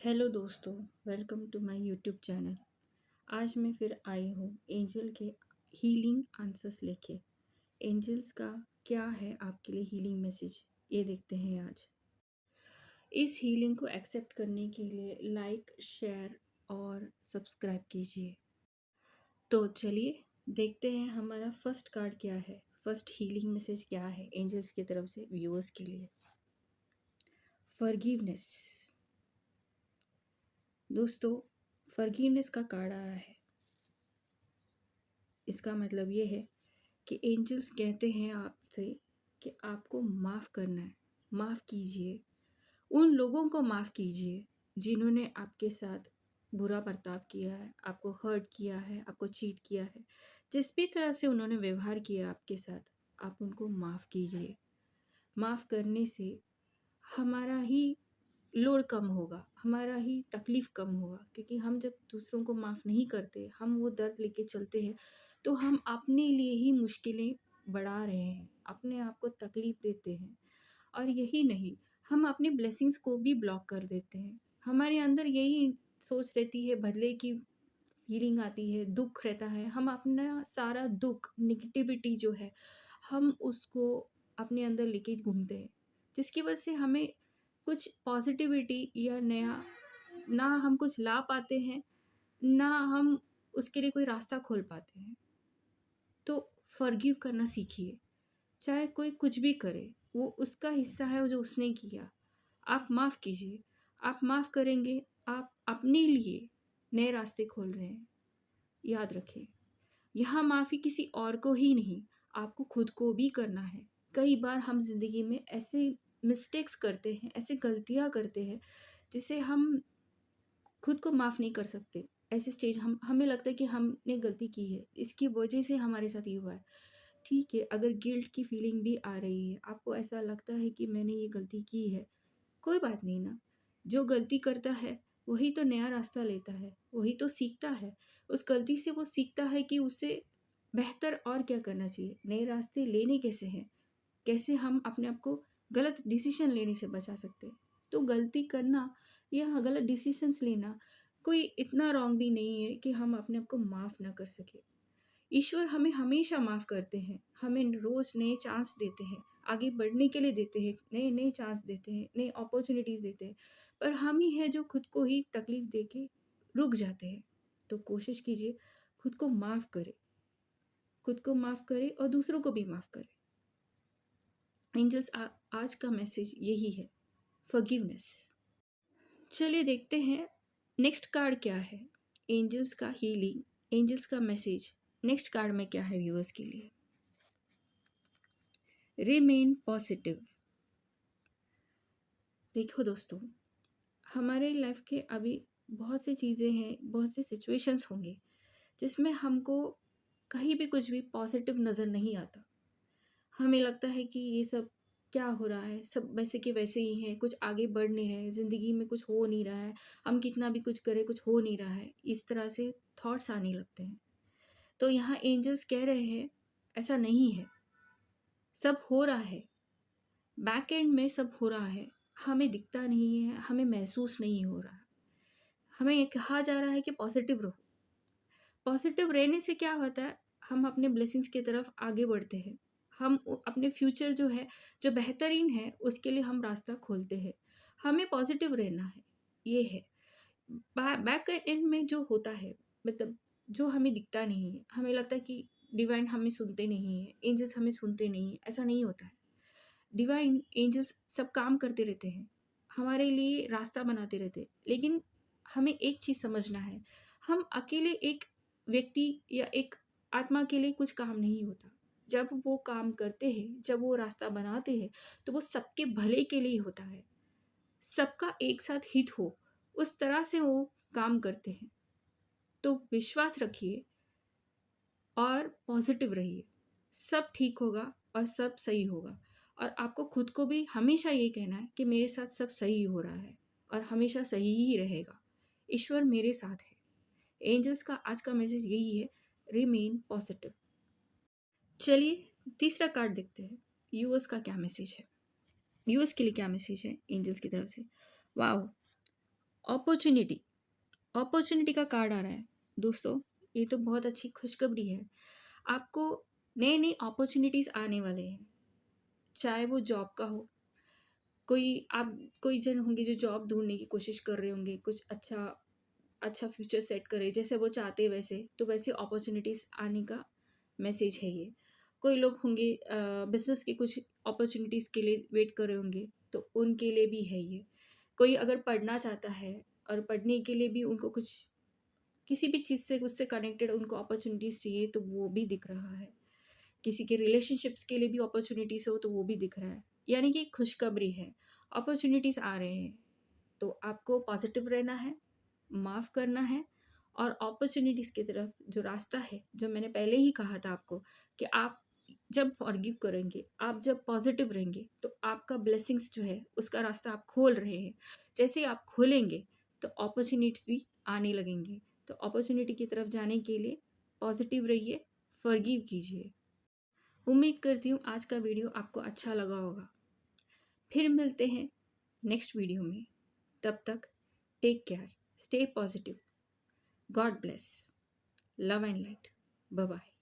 Hello दोस्तों, welcome to my YouTube channel. आज मैं फिर आई हूँ एंजल के हीलिंग आंसर्स लेके। एंजल्स का क्या है आपके लिए हीलिंग मैसेज, ये देखते हैं आज। इस हीलिंग को एक्सेप्ट करने के लिए लाइक, शेयर और सब्सक्राइब कीजिए। तो चलिए देखते हैं हमारा फर्स्ट कार्ड क्या है, फर्स्ट हीलिंग मैसेज क्या है एंजल्स की तरफ से व्यूअर्स के लिए। फॉरगिवनेस। दोस्तों, फॉरगिवनेस का कार्ड आया है। इसका मतलब ये है कि एंजल्स कहते हैं आपसे कि आपको माफ़ करना है। माफ़ कीजिए, उन लोगों को माफ़ कीजिए जिन्होंने आपके साथ बुरा बर्ताव किया है, आपको हर्ट किया है, आपको चीट किया है। जिस भी तरह से उन्होंने व्यवहार किया आपके साथ, आप उनको माफ़ कीजिए। माफ़ करने से हमारा ही लोड कम होगा, हमारा ही तकलीफ़ कम होगा, क्योंकि हम जब दूसरों को माफ़ नहीं करते, हम वो दर्द लेके चलते हैं, तो हम अपने लिए ही मुश्किलें बढ़ा रहे हैं, अपने आप को तकलीफ़ देते हैं। और यही नहीं, हम अपने ब्लेसिंग्स को भी ब्लॉक कर देते हैं। हमारे अंदर यही सोच रहती है, बदले की फीलिंग आती है, दुःख रहता है। हम अपना सारा दुःख, नेगेटिविटी जो है, हम उसको अपने अंदर लेके घूमते हैं, जिसकी वजह से हमें कुछ पॉजिटिविटी या नया ना हम कुछ ला पाते हैं, ना हम उसके लिए कोई रास्ता खोल पाते हैं। तो फॉरगिव करना सीखिए। चाहे कोई कुछ भी करे, वो उसका हिस्सा है जो उसने किया। आप माफ़ कीजिए। आप माफ़ करेंगे, आप अपने लिए नए रास्ते खोल रहे हैं। याद रखें, यहाँ माफ़ी किसी और को ही नहीं, आपको खुद को भी करना है। कई बार हम ज़िंदगी में ऐसे मिस्टेक्स करते हैं, ऐसे गलतियाँ करते हैं, जिसे हम खुद को माफ़ नहीं कर सकते। ऐसे स्टेज हमें लगता है कि हमने गलती की है, इसकी वजह से हमारे साथ ये हुआ है। ठीक है, अगर गिल्ट की फीलिंग भी आ रही है, आपको ऐसा लगता है कि मैंने ये गलती की है, कोई बात नहीं ना। जो गलती करता है, वही तो नया रास्ता लेता है, वही तो सीखता है। उस गलती से वो सीखता है कि उसे बेहतर और क्या करना चाहिए, नए रास्ते लेने कैसे हैं, कैसे हम अपने आप को गलत डिसीजन लेने से बचा सकते हैं। तो गलती करना या गलत डिसीजंस लेना कोई इतना रॉन्ग भी नहीं है कि हम अपने आप को माफ़ ना कर सके। ईश्वर हमें हमेशा माफ़ करते हैं, हमें रोज़ नए चांस देते हैं, आगे बढ़ने के लिए देते हैं, नए नए चांस देते हैं, नए अपॉर्चुनिटीज़ देते हैं। पर हम ही हैं जो खुद को ही तकलीफ़ दे के रुक जाते हैं। तो कोशिश कीजिए, खुद को माफ़ करें, खुद को माफ़ करें और दूसरों को भी माफ़ करें। एंजल्स आज का मैसेज यही है, फॉरगिवनेस। चलिए देखते हैं नेक्स्ट कार्ड क्या है, एंजल्स का हीलिंग, एंजल्स का मैसेज नेक्स्ट कार्ड में क्या है व्यूअर्स के लिए। Remain positive. देखो दोस्तों, हमारे लाइफ के अभी बहुत सी चीज़ें हैं, बहुत से सिचुएशंस होंगे जिसमें हमको कहीं भी कुछ भी पॉजिटिव नज़र नहीं आता। हमें लगता है कि ये सब क्या हो रहा है, सब वैसे के वैसे ही हैं, कुछ आगे बढ़ नहीं रहे, ज़िंदगी में कुछ हो नहीं रहा है, हम कितना भी कुछ करें कुछ हो नहीं रहा है, इस तरह से थॉट्स आने लगते हैं। तो यहाँ एंजल्स कह रहे हैं, ऐसा नहीं है, सब हो रहा है, बैक एंड में सब हो रहा है, हमें दिखता नहीं है, हमें महसूस नहीं हो रहा। हमें ये कहा जा रहा है कि पॉजिटिव रहो। पॉजिटिव रहने से क्या होता है, हम अपने ब्लेसिंग्स की तरफ आगे बढ़ते हैं। हम अपने फ्यूचर जो है, जो बेहतरीन है, उसके लिए हम रास्ता खोलते हैं। हमें पॉजिटिव रहना है, ये है। बैक एंड में जो होता है, मतलब जो हमें दिखता नहीं है, हमें लगता है कि डिवाइन हमें सुनते नहीं है, एंजल्स हमें सुनते नहीं है। ऐसा नहीं होता है। डिवाइन एंजल्स सब काम करते रहते हैं, हमारे लिए रास्ता बनाते रहते हैं। लेकिन हमें एक चीज़ समझना है, हम अकेले एक व्यक्ति या एक आत्मा के लिए कुछ काम नहीं होता। जब वो काम करते हैं, जब वो रास्ता बनाते हैं, तो वो सबके भले के लिए होता है, सबका एक साथ हित हो, उस तरह से वो काम करते हैं। तो विश्वास रखिए और पॉजिटिव रहिए, सब ठीक होगा और सब सही होगा। और आपको खुद को भी हमेशा ये कहना है कि मेरे साथ सब सही हो रहा है और हमेशा सही ही रहेगा, ईश्वर मेरे साथ है। एंजल्स का आज का मैसेज यही है, रिमेन पॉजिटिव। चलिए तीसरा कार्ड देखते हैं, यूएस का क्या मैसेज है, यूएस के लिए क्या मैसेज है एंजल्स की तरफ से। वाओ, अपॉर्चुनिटी, अपॉर्चुनिटी का कार्ड आ रहा है दोस्तों। ये तो बहुत अच्छी खुशखबरी है। आपको नए नए अपॉर्चुनिटीज़ आने वाले हैं, चाहे वो जॉब का हो। कोई जन होंगे जो जॉब ढूंढने की कोशिश कर रहे होंगे, कुछ अच्छा अच्छा फ्यूचर सेट करे जैसे वो चाहते हैं वैसे, तो वैसे अपॉर्चुनिटीज़ आने का मैसेज है ये। कोई लोग होंगे बिजनेस की कुछ अपॉर्चुनिटीज़ के लिए वेट कर रहे होंगे, तो उनके लिए भी है ये। कोई अगर पढ़ना चाहता है और पढ़ने के लिए भी उनको कुछ किसी भी चीज़ से उससे कनेक्टेड उनको अपॉर्चुनिटीज़ चाहिए, तो वो भी दिख रहा है। किसी के रिलेशनशिप्स के लिए भी अपॉर्चुनिटीज़ हो तो वो भी दिख रहा है। यानी कि खुशखबरी है, अपॉर्चुनिटीज़ आ रहे हैं। तो आपको पॉजिटिव रहना है, माफ़ करना है, और अपॉर्चुनिटीज़ की तरफ जो रास्ता है, जो मैंने पहले ही कहा था आपको, कि आप जब फॉरगिव करेंगे, आप जब पॉजिटिव रहेंगे, तो आपका ब्लेसिंग्स जो है उसका रास्ता आप खोल रहे हैं। जैसे ही आप खोलेंगे तो अपॉर्चुनिटीज़ भी आने लगेंगे। तो अपॉर्चुनिटी की तरफ जाने के लिए पॉजिटिव रहिए, फॉरगिव कीजिए। उम्मीद करती हूँ आज का वीडियो आपको अच्छा लगा होगा। फिर मिलते हैं नेक्स्ट वीडियो में। तब तक take care, stay positive, god bless, love and light, bye bye.